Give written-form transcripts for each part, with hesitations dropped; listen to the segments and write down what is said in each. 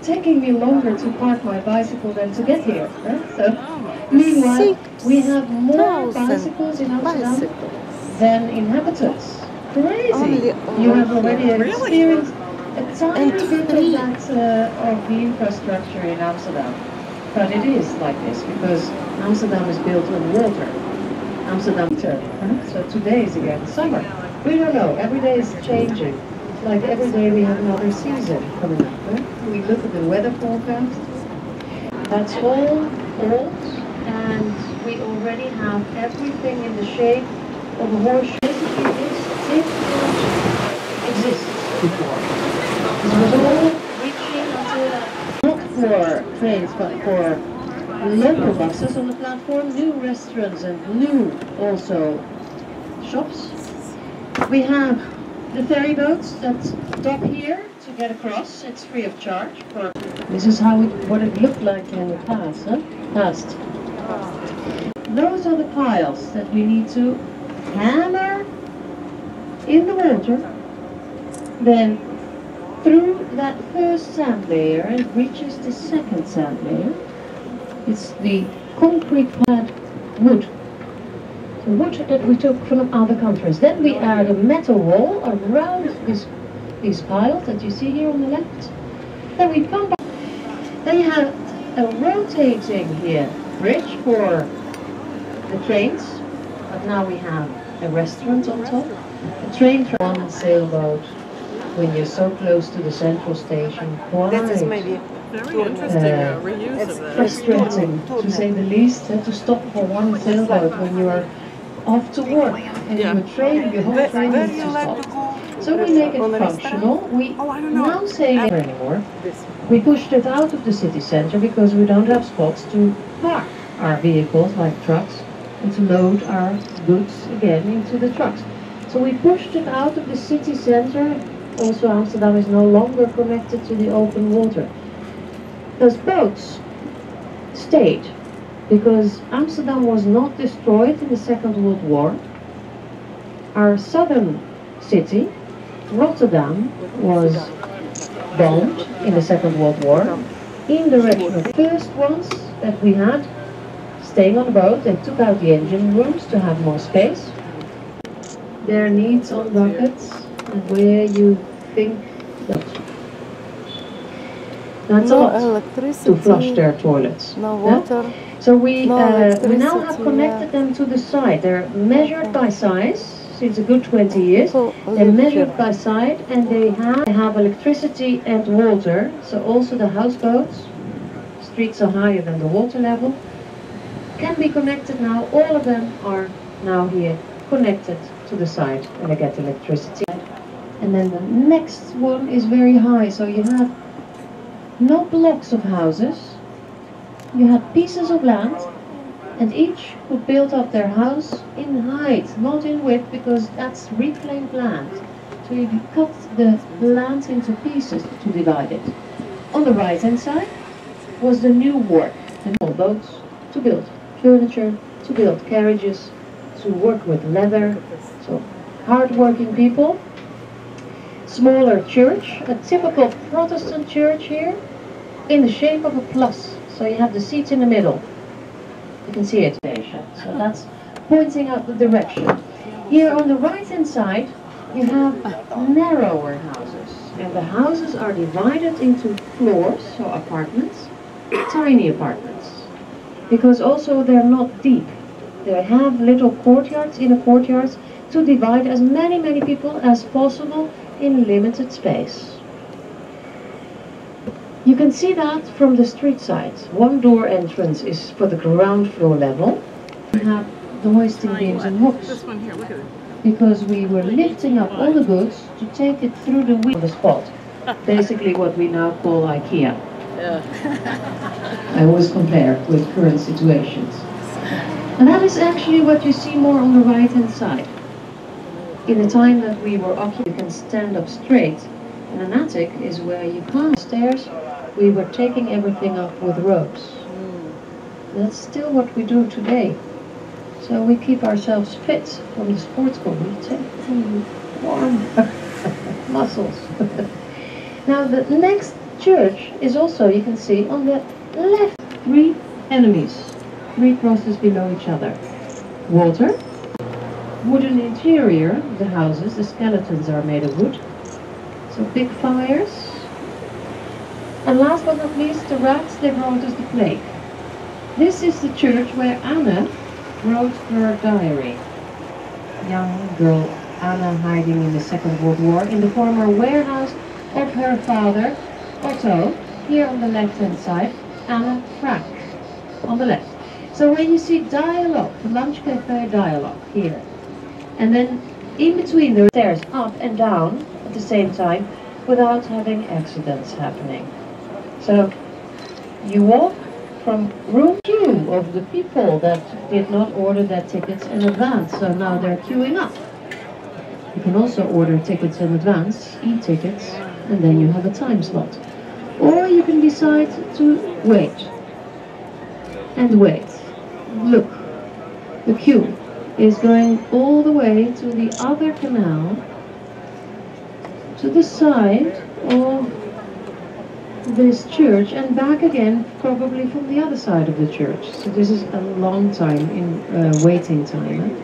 taking me longer to park my bicycle than to get here. So, meanwhile, we have more bicycles in Amsterdam than inhabitants. Crazy! You have already experienced a tiny bit of that of the infrastructure in Amsterdam. But it is like this because Amsterdam is built on water. Amsterdam winter. So today is again summer. We don't know. Every day is changing. It's like every day we have another season coming up. We look at the weather forecast. That's all old, and we already have everything in the shape of a horseshoe. This exists before. This was all reaching until not for trains, but for local buses on the platform, new restaurants and new also shops. We have the ferry boats that dock here to get across. It's free of charge. This is what it looked like in the past. Those are the piles that we need to hammer in the water, then through that first sand layer it reaches the second sand layer. It's the concrete clad wood. The wood that we took from other countries. Then we add a metal wall around these piles that you see here on the left. Then we pump up. Then you have a rotating here bridge for the trains. But now we have a restaurant on top. A train from one sailboat when you're so close to the central station. Quite This is maybe very interesting reuse of it. frustrating, to say the least, to stop for one sailboat when you are off to work and your train, your whole train needs to stop. So we make it functional. We now say anymore. We pushed it out of the city center because we don't have spots to park our vehicles like trucks and to load our goods again into the trucks. So we pushed it out of the city center. Also Amsterdam is no longer connected to the open water. Those boats stayed because Amsterdam was not destroyed in the Second World War. Our southern city, Rotterdam, was bombed in the Second World War. In the direction of the first ones that we had staying on the boat, they took out the engine rooms to have more space. Their needs on buckets and where you think that's a lot to flush their toilets. No water. Yeah? So we now have electricity, connected them to the side. They're measured by size since a good 20 years. They're measured by side and they have electricity and water. So also the houseboats, streets are higher than the water level, can be connected now. All of them are now here connected to the side and they get electricity. And then the next one is very high, so you have no blocks of houses, you have pieces of land, and each could build up their house in height, not in width, because that's reclaimed land. So you cut the land into pieces to divide it. On the right hand side was the new work, the new boats to build furniture, to build carriages, to work with leather, so hard-working people. Smaller church, a typical Protestant church here, in the shape of a plus. So you have the seats in the middle. You can see it. So that's pointing out the direction. Here on the right hand side, you have narrower houses. And the houses are divided into floors, so apartments, tiny apartments. Because also they're not deep. They have little courtyards, inner courtyards, to divide as many people as possible in limited space. You can see that from the street side. One door entrance is for the ground floor level. We have the hoisting beams and hooks. This one here, look at it. Because we were lifting up all the goods to take it through the wheel on the spot. Basically what we now call IKEA. Yeah. I always compare with current situations. And that is actually what you see more on the right hand side. In the time that we were occupied, you can stand up straight. And an attic is where you climb stairs. We were taking everything up with ropes. That's still what we do today. So we keep ourselves fit from the sports school. We take warm muscles. Now the next church is also, you can see, on the left. 3 enemies, 3 crosses below each other. Water, wooden interior of the houses, the skeletons are made of wood. So big fires. And last but not least, the rats, they brought us the plague. This is the church where Anna wrote her diary. Young girl Anna hiding in the Second World War in the former warehouse of her father, Otto, here on the left-hand side, Anna Frank, on the left. So when you see dialogue, the lunch cafe dialogue here, and then in between there are stairs up and down at the same time without having accidents happening. So you walk from room queue of the people that did not order their tickets in advance, so now they're queuing up. You can also order tickets in advance, e-tickets, and then you have a time slot. Or you can decide to wait. And wait. Look, the queue is going all the way to the other canal, to the side of this church, and back again, probably from the other side of the church. So this is a long time in waiting time.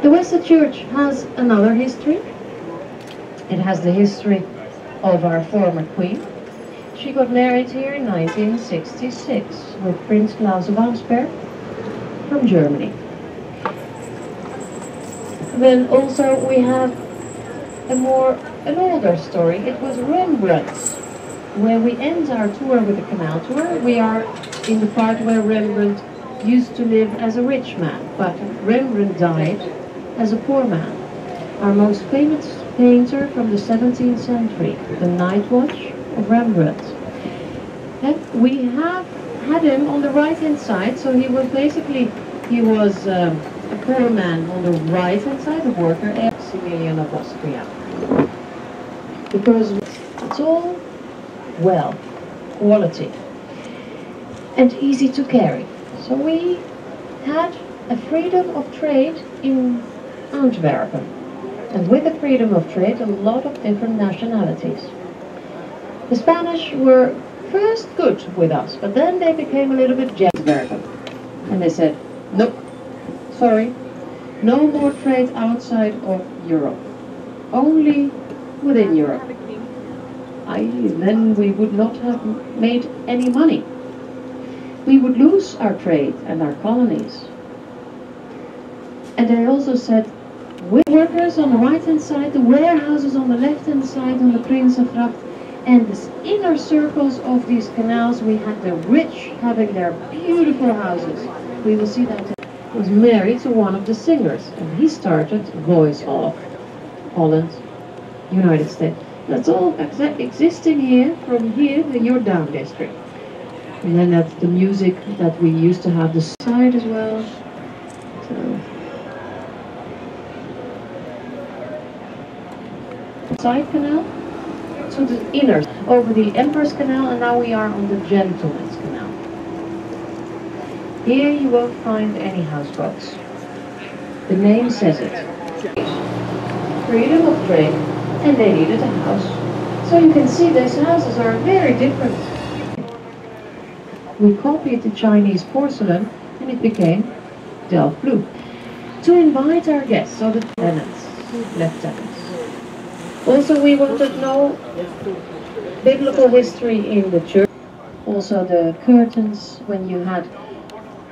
The Western Church has another history. It has the history of our former queen. She got married here in 1966 with Prince Claus of Amsterdam from Germany. Then also we have an older story. It was Rembrandt's. Where we end our tour with the canal tour, we are in the part where Rembrandt used to live as a rich man, but Rembrandt died as a poor man. Our most famous painter from the 17th century, the Night Watch of Rembrandt. And we have had him on the right-hand side, so he was a poor man on the right-hand side, the worker, Maximilian of Austria. Because it's all well, quality, and easy to carry. So we had a freedom of trade in Antwerpen. And with the freedom of trade, a lot of different nationalities. The Spanish were first good with us, but then they became a little bit jealous. And they said, nope, sorry, no more trade outside of Europe. Only within Europe. Then we would not have made any money. We would lose our trade and our colonies. And they also said, with workers on the right-hand side, the warehouses on the left-hand side, on the Prinsengracht, and the inner circles of these canals, we had the rich having their beautiful houses. We will see that he was married to one of the singers, and he started Voice of Holland, United States. That's all existing here, from here, the Jordaan district. And then that's the music that we used to have the side as well. So, side canal to the inner, over the Emperor's Canal, and now we are on the Gentleman's Canal. Here you won't find any houseboats. The name says it. Freedom of trade. And they needed a house. So you can see these houses are very different. We copied the Chinese porcelain and it became Delft blue. To invite our guests, so the lieutenants. Also we wanted to know biblical history in the church. Also the curtains, when you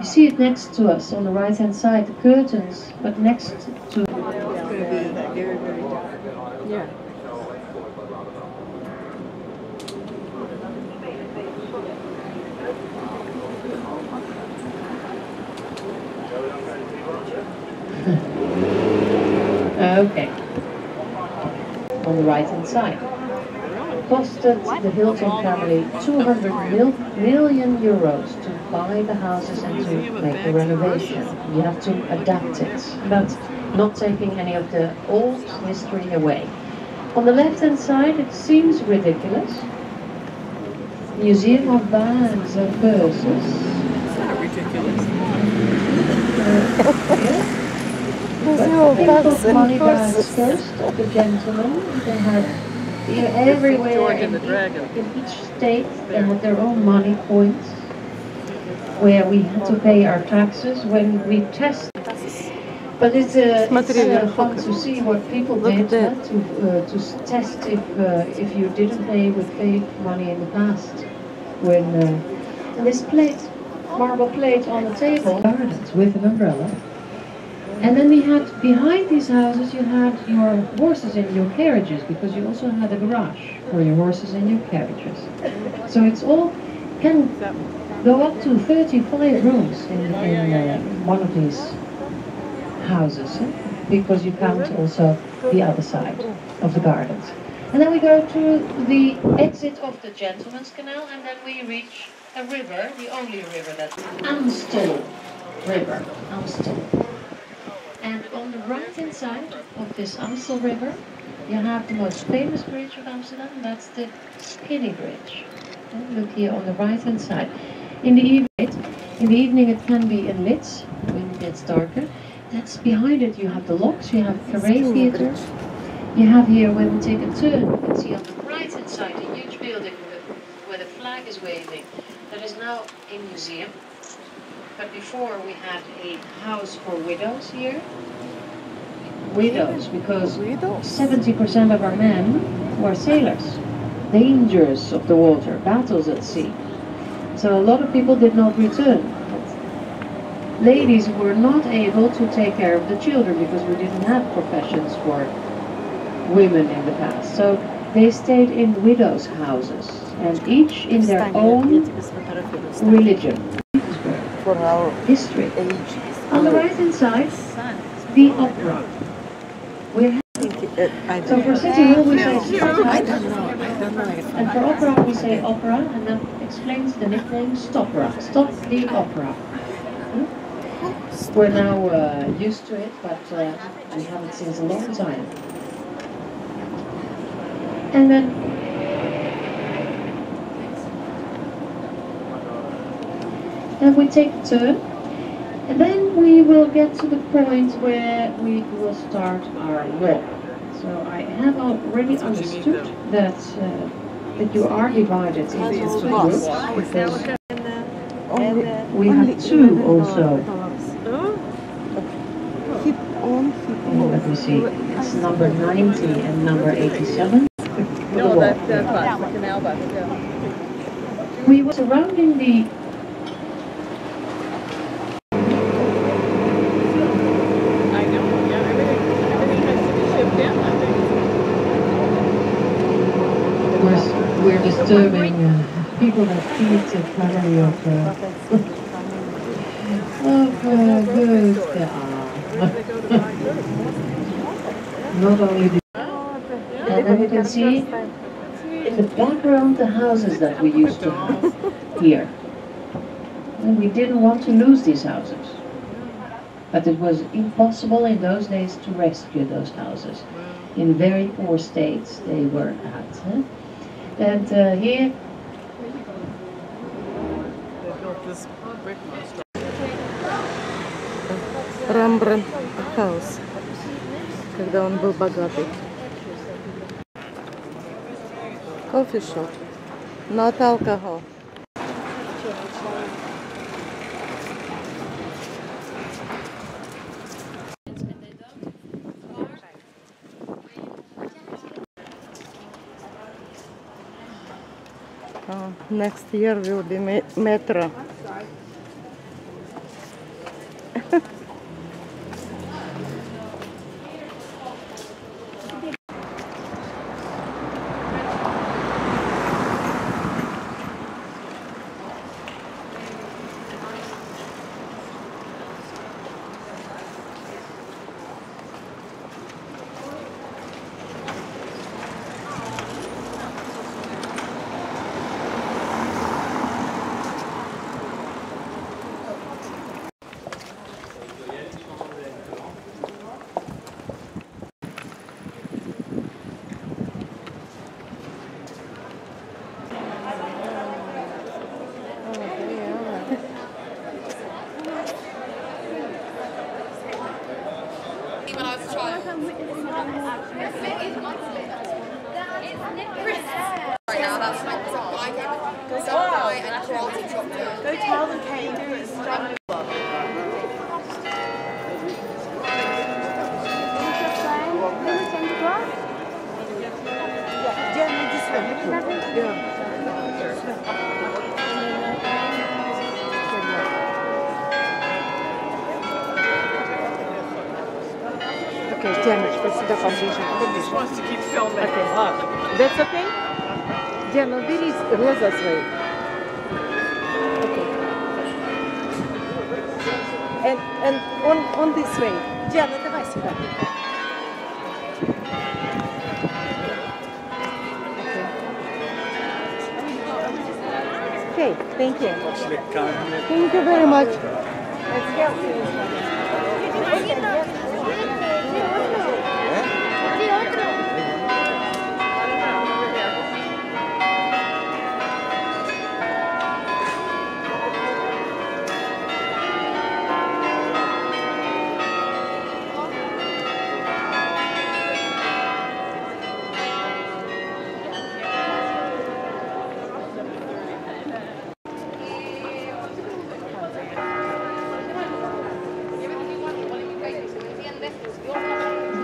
see it next to us on the right hand side, the curtains, but next to yeah. Okay. On the right hand side. Costed the Hilton family 200 million euros to buy the houses and to make the renovation. You have to adapt it, but not taking any of the old history away. On the left-hand side, it seems ridiculous. Museum of bags and purses. It's not ridiculous. Yeah. But think of money bags first, of the gentlemen. They had Everywhere George and the Dragon. in each state they had their own money coins where we had to pay our taxes when we test. But it's fun to see what people did to test if you didn't pay with fake money in the past. When this plate, marble plate on the table, gardens with an umbrella. And then we had, behind these houses, you had your horses and your carriages, because you also had a garage for your horses and your carriages. So it's all, can go up to 35 rooms in one of these houses, because you count also the other side of the gardens. And then we go to the exit of the Gentleman's Canal, and then we reach a river, the only river that's Amstel River, Amstel. And on the right-hand side of this Amstel River, you have the most famous bridge of Amsterdam, that's the Skinny Bridge. And look here on the right-hand side. In the evening it can be lit when it gets darker. That's behind it. You have the locks, you have cabaret theatre. You have here, when we take a turn, you can see on the right-hand side a huge building where the flag is waving. That is now a museum. But before we had a house for widows here. Widows, because 70% of our men were sailors. Dangers of the water, battles at sea. So a lot of people did not return. Ladies were not able to take care of the children because we didn't have professions for women in the past. So they stayed in widows' houses, and each in their own religion. For our history. Age. On the right-hand side, the opera. We're so for City Hall we say I don't know. and for opera we say opera, and that explains the nickname Stopera. Stop the opera. We're now used to it, but we haven't since a long time. And then we take a turn, and then we will get to the point where we will start our walk. So I have already understood that you are divided into two groups, because we have two also. Let me see, it's number 90 and number 87. No, that's the canal bus, yeah. We were surrounding the we're disturbing people that feed the calorie of goods there are. Not only the... And then you can see in the background the houses that we used to have here. And we didn't want to lose these houses. But it was impossible in those days to rescue those houses. In very poor states they were at. And here... Rembrandt House, когда он был богатый. Coffee shop, not alcohol. Next year will be metro. Some guy and quality chocolate. Go tell them, Kate. It's strong. Okay, Дианочка, сюда поближе. Wants to keep filming. Okay. That's okay? Диана, убери глаза свои. Okay. And on this way. Диана, давай сюда. Okay, thank you. Thank you very much. Let's go.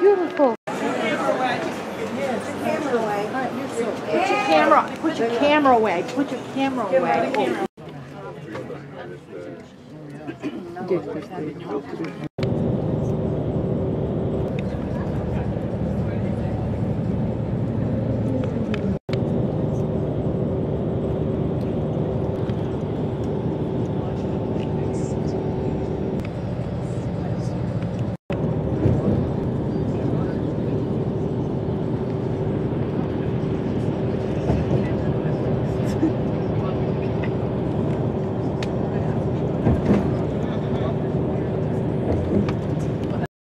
Beautiful. Put your camera away. Put your camera away. Дядька стоит.